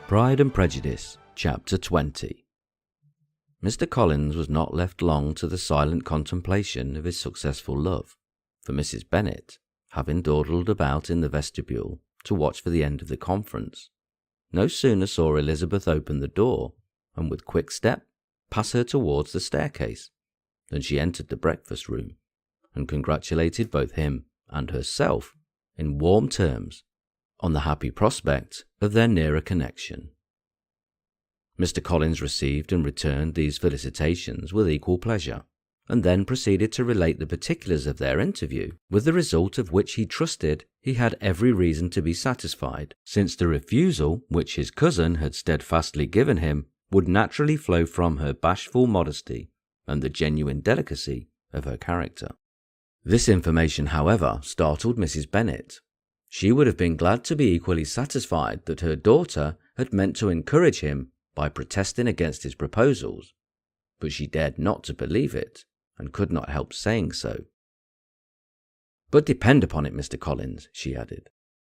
Pride and Prejudice, Chapter 20. Mr. Collins was not left long to the silent contemplation of his successful love, for Mrs. Bennet, having dawdled about in the vestibule to watch for the end of the conference, no sooner saw Elizabeth open the door, and with quick step pass her towards the staircase, than she entered the breakfast room, and congratulated both him and herself in warm terms on the happy prospect of their nearer connection. Mr. Collins received and returned these felicitations with equal pleasure, and then proceeded to relate the particulars of their interview, with the result of which he trusted he had every reason to be satisfied, since the refusal which his cousin had steadfastly given him would naturally flow from her bashful modesty and the genuine delicacy of her character. This information, however, startled Mrs. Bennet. She would have been glad to be equally satisfied that her daughter had meant to encourage him by protesting against his proposals, but she dared not to believe it, and could not help saying so. "But depend upon it, Mr. Collins," she added,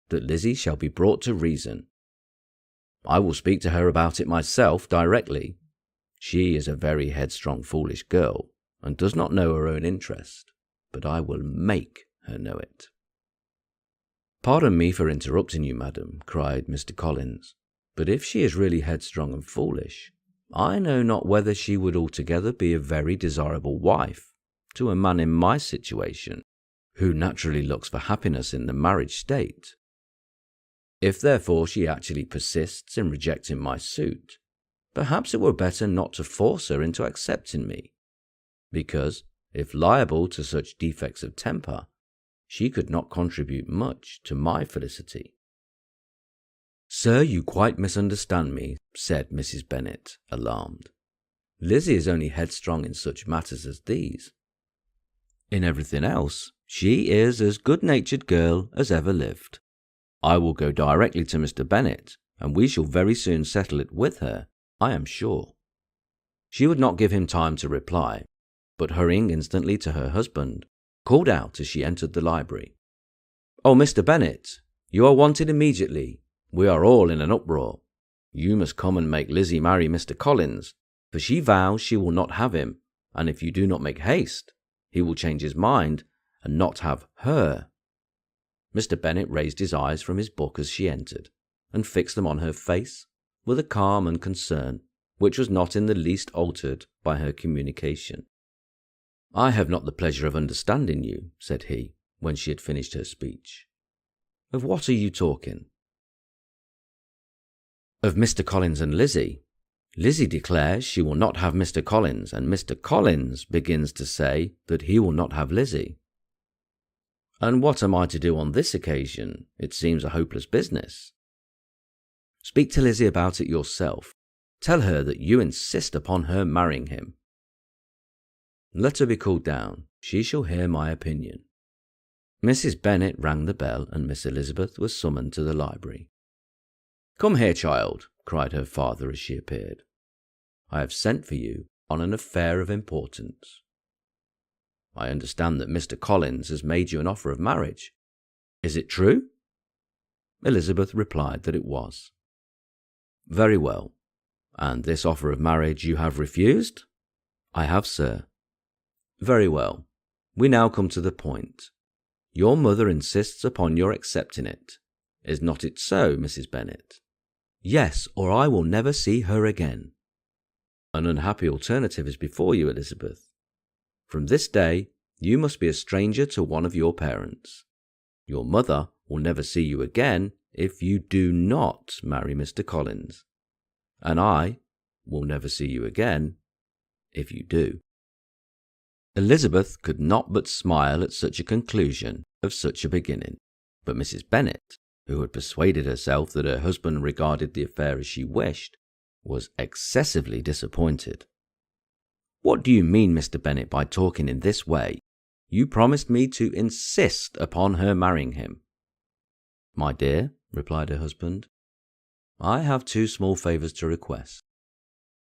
"that Lizzie shall be brought to reason. I will speak to her about it myself directly. She is a very headstrong, foolish girl, and does not know her own interest, but I will make her know it." "Pardon me for interrupting you, madam," cried Mr. Collins, "but if she is really headstrong and foolish, I know not whether she would altogether be a very desirable wife to a man in my situation, who naturally looks for happiness in the marriage state. If therefore she actually persists in rejecting my suit, perhaps it were better not to force her into accepting me, because, if liable to such defects of temper, she could not contribute much to my felicity." "Sir, you quite misunderstand me," said Mrs. Bennet, alarmed. "Lizzie is only headstrong in such matters as these. In everything else, she is as good-natured girl as ever lived. I will go directly to Mr. Bennet, and we shall very soon settle it with her, I am sure." She would not give him time to reply, but hurrying instantly to her husband, called out as she entered the library, "Oh, Mr. Bennet, you are wanted immediately. We are all in an uproar. You must come and make Lizzie marry Mr. Collins, for she vows she will not have him, and if you do not make haste, he will change his mind and not have her." Mr. Bennet raised his eyes from his book as she entered, and fixed them on her face with a calm and concern which was not in the least altered by her communication. "I have not the pleasure of understanding you," said he, when she had finished her speech. "Of what are you talking?" "Of Mr. Collins and Lizzie. Lizzie declares she will not have Mr. Collins, and Mr. Collins begins to say that he will not have Lizzie." "And what am I to do on this occasion? It seems a hopeless business." "Speak to Lizzie about it yourself. Tell her that you insist upon her marrying him. Let her be called down. She shall hear my opinion." Mrs. Bennet rang the bell, and Miss Elizabeth was summoned to the library. "Come here, child," cried her father as she appeared. "I have sent for you on an affair of importance. I understand that Mr. Collins has made you an offer of marriage. Is it true?" Elizabeth replied that it was. "Very well. And this offer of marriage you have refused?" "I have, sir." "Very well. We now come to the point. Your mother insists upon your accepting it. Is not it so, Mrs. Bennet?" "Yes, or I will never see her again." "An unhappy alternative is before you, Elizabeth. From this day you must be a stranger to one of your parents. Your mother will never see you again if you do not marry Mr. Collins, and I will never see you again if you do." Elizabeth could not but smile at such a conclusion of such a beginning, but Mrs. Bennet, who had persuaded herself that her husband regarded the affair as she wished, was excessively disappointed. "What do you mean, Mr. Bennet, by talking in this way? You promised me to insist upon her marrying him." "My dear," replied her husband, "I have two small favours to request.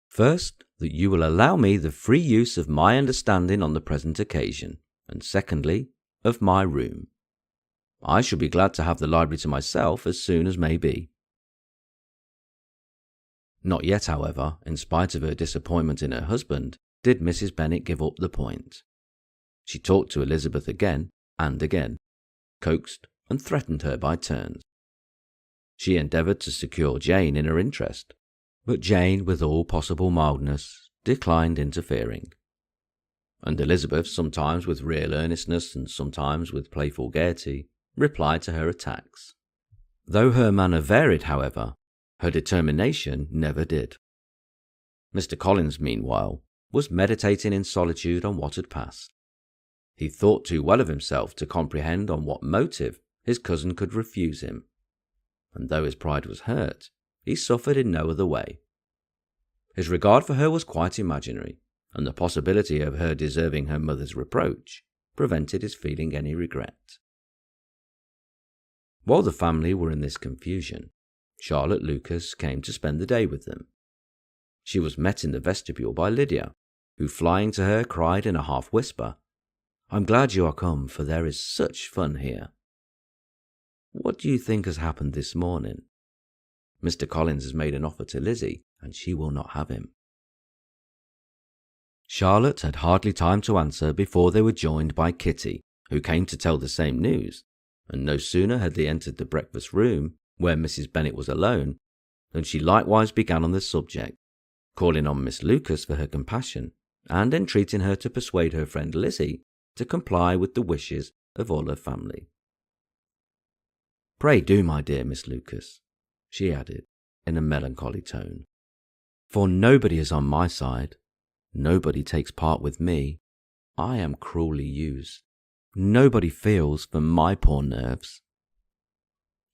First, that you will allow me the free use of my understanding on the present occasion, and secondly, of my room. I shall be glad to have the library to myself as soon as may be." Not yet, however, in spite of her disappointment in her husband, did Mrs. Bennet give up the point. She talked to Elizabeth again and again, coaxed and threatened her by turns. She endeavoured to secure Jane in her interest, but Jane, with all possible mildness, declined interfering. And Elizabeth, sometimes with real earnestness and sometimes with playful gaiety, replied to her attacks. Though her manner varied, however, her determination never did. Mr. Collins, meanwhile, was meditating in solitude on what had passed. He thought too well of himself to comprehend on what motive his cousin could refuse him, and though his pride was hurt, he suffered in no other way. His regard for her was quite imaginary, and the possibility of her deserving her mother's reproach prevented his feeling any regret. While the family were in this confusion, Charlotte Lucas came to spend the day with them. She was met in the vestibule by Lydia, who, flying to her, cried in a half-whisper, "I'm glad you are come, for there is such fun here. What do you think has happened this morning? Mr. Collins has made an offer to Lizzie, and she will not have him." Charlotte had hardly time to answer before they were joined by Kitty, who came to tell the same news, and no sooner had they entered the breakfast room, where Mrs. Bennet was alone, than she likewise began on the subject, calling on Miss Lucas for her compassion, and entreating her to persuade her friend Lizzie to comply with the wishes of all her family. "Pray do, my dear Miss Lucas," she added, in a melancholy tone, "for nobody is on my side. Nobody takes part with me. I am cruelly used. Nobody feels for my poor nerves."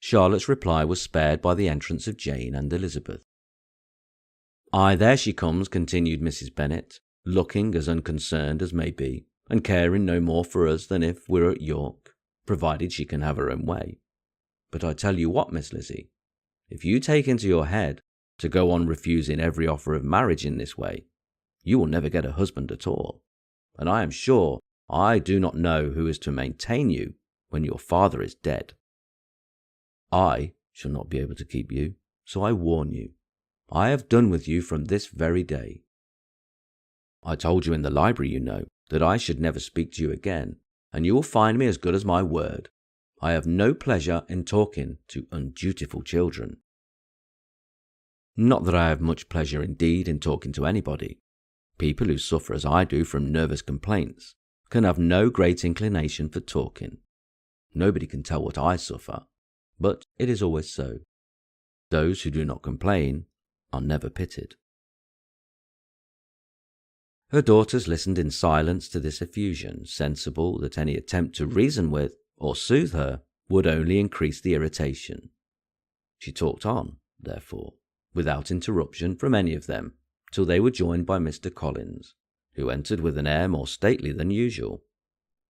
Charlotte's reply was spared by the entrance of Jane and Elizabeth. "Aye, there she comes," continued Mrs. Bennet, looking as unconcerned as may be, and caring no more for us than if we were at York, provided she can have her own way. "But I tell you what, Miss Lizzie, if you take into your head to go on refusing every offer of marriage in this way, you will never get a husband at all, and I am sure I do not know who is to maintain you when your father is dead. I shall not be able to keep you, so I warn you. I have done with you from this very day. I told you in the library, you know, that I should never speak to you again, and you will find me as good as my word. I have no pleasure in talking to undutiful children. Not that I have much pleasure indeed in talking to anybody. People who suffer as I do from nervous complaints can have no great inclination for talking. Nobody can tell what I suffer, but it is always so. Those who do not complain are never pitied." Her daughters listened in silence to this effusion, sensible that any attempt to reason with or soothe her would only increase the irritation. She talked on, therefore, without interruption from any of them, till they were joined by Mr. Collins, who entered with an air more stately than usual,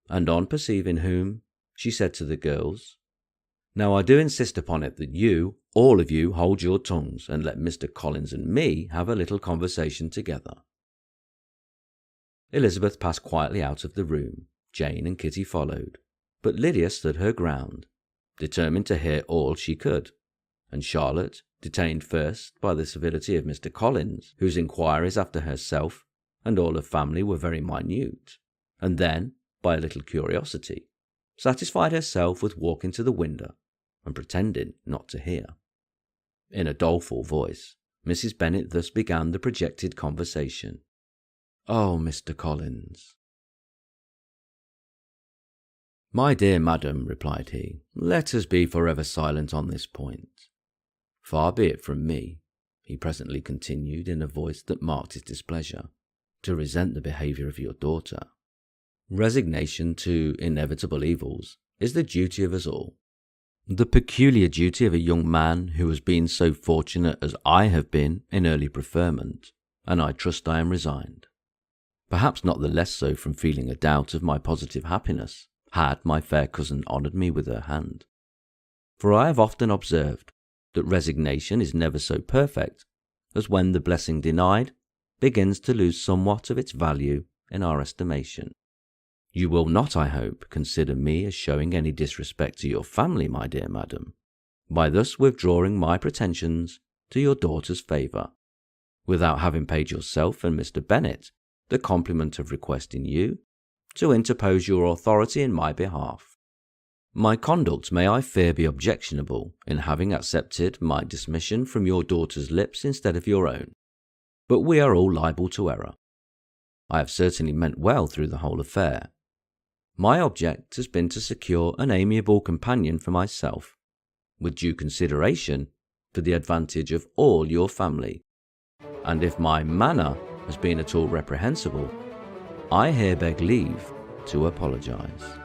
and on perceiving whom, she said to the girls, "Now I do insist upon it that you, all of you, hold your tongues, and let Mr. Collins and me have a little conversation together." Elizabeth passed quietly out of the room. Jane and Kitty followed, but Lydia stood her ground, determined to hear all she could, and Charlotte, detained first by the civility of Mr. Collins, whose inquiries after herself and all her family were very minute, and then, by a little curiosity, satisfied herself with walking to the window and pretending not to hear. In a doleful voice, Mrs. Bennet thus began the projected conversation. "Oh, Mr. Collins." "My dear madam," replied he, "let us be forever silent on this point. Far be it from me," he presently continued in a voice that marked his displeasure, "to resent the behaviour of your daughter. Resignation to inevitable evils is the duty of us all. The peculiar duty of a young man who has been so fortunate as I have been in early preferment, and I trust I am resigned. Perhaps not the less so from feeling a doubt of my positive happiness, had my fair cousin honoured me with her hand. For I have often observed that resignation is never so perfect as when the blessing denied begins to lose somewhat of its value in our estimation. You will not, I hope, consider me as showing any disrespect to your family, my dear madam, by thus withdrawing my pretensions to your daughter's favour, without having paid yourself and Mr. Bennet the compliment of requesting you to interpose your authority in my behalf. My conduct may, I fear, be objectionable in having accepted my dismission from your daughter's lips instead of your own, but we are all liable to error. I have certainly meant well through the whole affair. My object has been to secure an amiable companion for myself, with due consideration for the advantage of all your family, and if my manner has been at all reprehensible, I here beg leave to apologise.